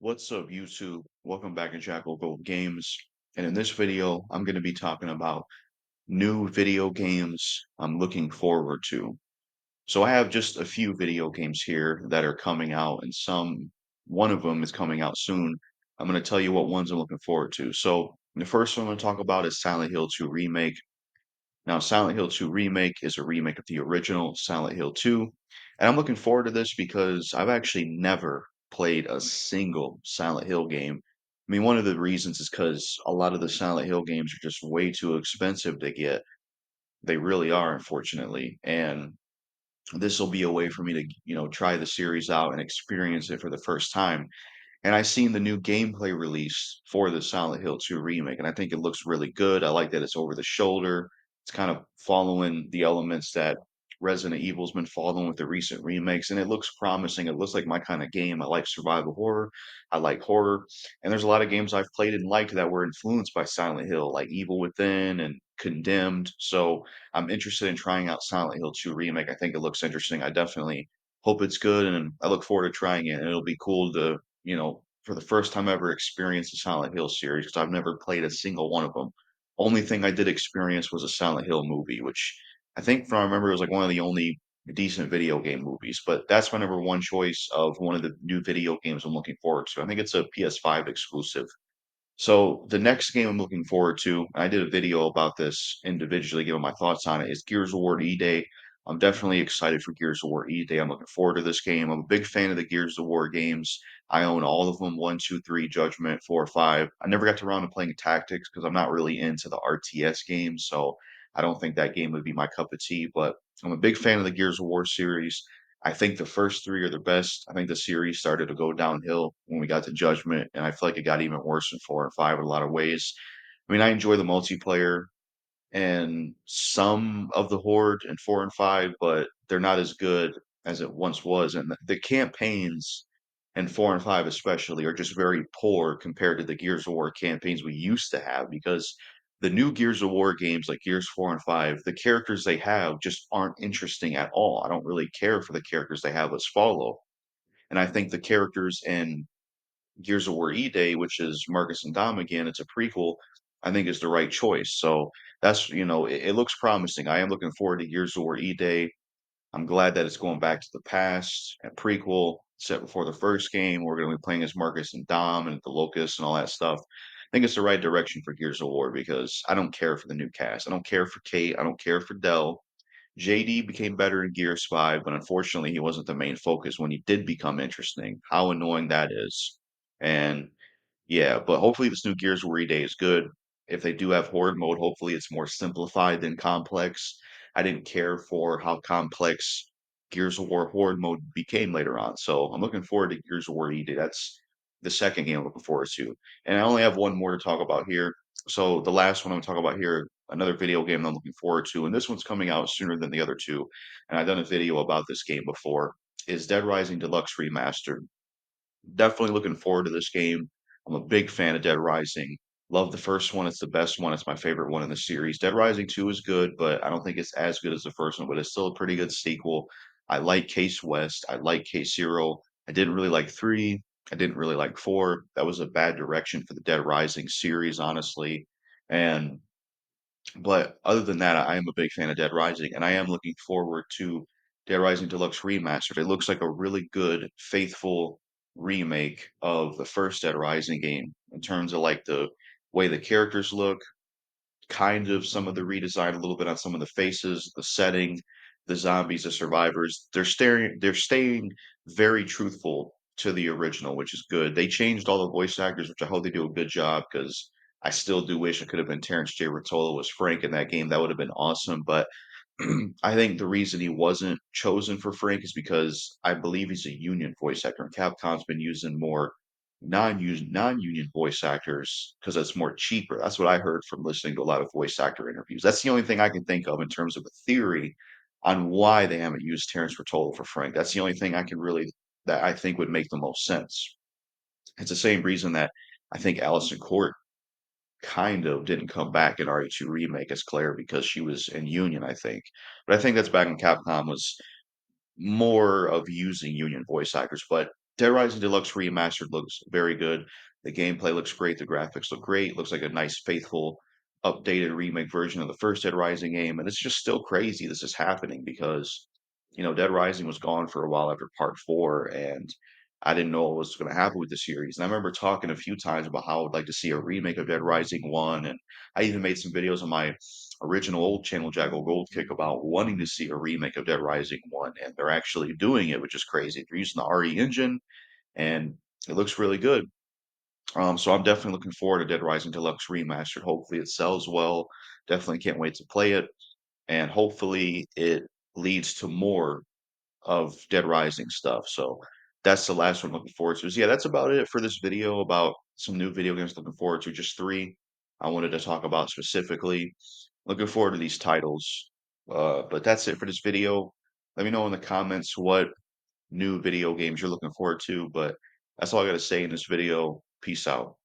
What's up, YouTube? Welcome back to Jackal Games. And in this video, I'm going to be talking about new video games I'm looking forward to. So I have just a few video games here that are coming out, and one of them is coming out soon. I'm going to tell you what ones I'm looking forward to. So the first one I'm going to talk about is Silent Hill 2 Remake. Now, Silent Hill 2 Remake is a remake of the original Silent Hill 2, and I'm looking forward to this because I've actually never played a single Silent Hill game. I mean, one of the reasons is because a lot of the Silent Hill games are just way too expensive to get. They really are, unfortunately. And this will be a way for me to, try the series out and experience it for the first time. And I seen the new gameplay release for the Silent Hill 2 remake, and I think it looks really good. I like that it's over the shoulder. It's kind of following the elements that Resident Evil's been following with the recent remakes, and it looks promising. It looks like my kind of game. I like survival horror. I like horror. And there's a lot of games I've played and liked that were influenced by Silent Hill, like Evil Within and Condemned. So I'm interested in trying out Silent Hill 2 remake. I think it looks interesting. I definitely hope it's good, and I look forward to trying it. And it'll be cool to for the first time ever experience the Silent Hill series because I've never played a single one of them. Only thing I did experience was a Silent Hill movie, which I think from I remember it was like one of the only decent video game movies. But that's my number one choice of one of the new video games I'm looking forward to. I think it's a PS5 exclusive. So the next game I'm looking forward to, I did a video about this individually, giving my thoughts on it, is Gears of War E-Day. I'm definitely excited for Gears of War E-Day. I'm looking forward to this game. I'm a big fan of the Gears of War games. I own all of them, 1, 2, 3, Judgment, 4, 5. I never got to around to playing Tactics because I'm not really into the RTS games, so I don't think that game would be my cup of tea, but I'm a big fan of the Gears of War series. I think the first three are the best. I think the series started to go downhill when we got to Judgment, and I feel like it got even worse in 4 and 5 in a lot of ways. I mean, I enjoy the multiplayer and some of the Horde in 4 and 5, but they're not as good as it once was. And the campaigns in 4 and 5, especially, are just very poor compared to the Gears of War campaigns we used to have because the new Gears of War games, like Gears 4 and 5, the characters they have just aren't interesting at all. I don't really care for the characters they have us follow. And I think the characters in Gears of War E-Day, which is Marcus and Dom again, it's a prequel, I think is the right choice. So it looks promising. I am looking forward to Gears of War E-Day. I'm glad that it's going back to the past, a prequel set before the first game. We're going to be playing as Marcus and Dom and the Locust and all that stuff. I think it's the right direction for Gears of War because I don't care for the new cast. I don't care for Kate. I don't care for Dell. JD became better in Gears 5, but unfortunately, he wasn't the main focus when he did become interesting. How annoying that is. And yeah, but hopefully this new Gears of War Day is good. If they do have Horde mode, hopefully it's more simplified than complex. I didn't care for how complex Gears of War Horde mode became later on. So I'm looking forward to Gears of War Day. That's the second game I'm looking forward to. And I only have one more to talk about here. So the last one I'm talking about here, another video game I'm looking forward to, and this one's coming out sooner than the other two. And I've done a video about this game before, is Dead Rising Deluxe Remastered. Definitely looking forward to this game. I'm a big fan of Dead Rising. Love the first one. It's the best one. It's my favorite one in the series. Dead Rising 2 is good, but I don't think it's as good as the first one, but it's still a pretty good sequel. I like Case West. I like Case Zero. I didn't really like 3. I didn't really like 4. That was a bad direction for the Dead Rising series, honestly. And but other than that, I am a big fan of Dead Rising, and I am looking forward to Dead Rising Deluxe Remastered. It looks like a really good, faithful remake of the first Dead Rising game in terms of like the way the characters look, kind of some of the redesign, a little bit on some of the faces, the setting, the zombies, the survivors. They're staying very truthful to the original, which is good. They changed all the voice actors, which I hope they do a good job because I still do wish it could have been Terrence J. Rotolo was Frank in that game. That would have been awesome. But I think the reason he wasn't chosen for Frank is because I believe he's a union voice actor, and Capcom's been using more non-union voice actors because it's more cheaper. That's what I heard from listening to a lot of voice actor interviews. That's the only thing I can think of in terms of a theory on why they haven't used Terrence Rotolo for Frank. That's the only thing I can really that I think would make the most sense. It's the same reason that I think Allison Court kind of didn't come back in RE2 Remake as Claire because she was in Union, I think. But I think that's back when Capcom was more of using union voice actors. But Dead Rising Deluxe Remastered looks very good. The gameplay looks great. The graphics look great. Looks like a nice, faithful, updated remake version of the first Dead Rising game. And it's just still crazy this is happening because, Dead Rising was gone for a while after part four, and I didn't know what was going to happen with the series. And I remember talking a few times about how I would like to see a remake of Dead Rising 1. And I even made some videos on my original old channel, Jackal Gold Kick, about wanting to see a remake of Dead Rising 1. And they're actually doing it, which is crazy. They're using the RE engine and it looks really good. So I'm definitely looking forward to Dead Rising Deluxe Remastered. Hopefully it sells well. Definitely can't wait to play it, and hopefully it leads to more of Dead Rising stuff. So that's the last one I'm looking forward to. So yeah, that's about it for this video about some new video games looking forward to. Just three I wanted to talk about specifically. Looking forward to these titles. But that's it for this video. Let me know in the comments what new video games you're looking forward to. But that's all I got to say in this video. Peace out.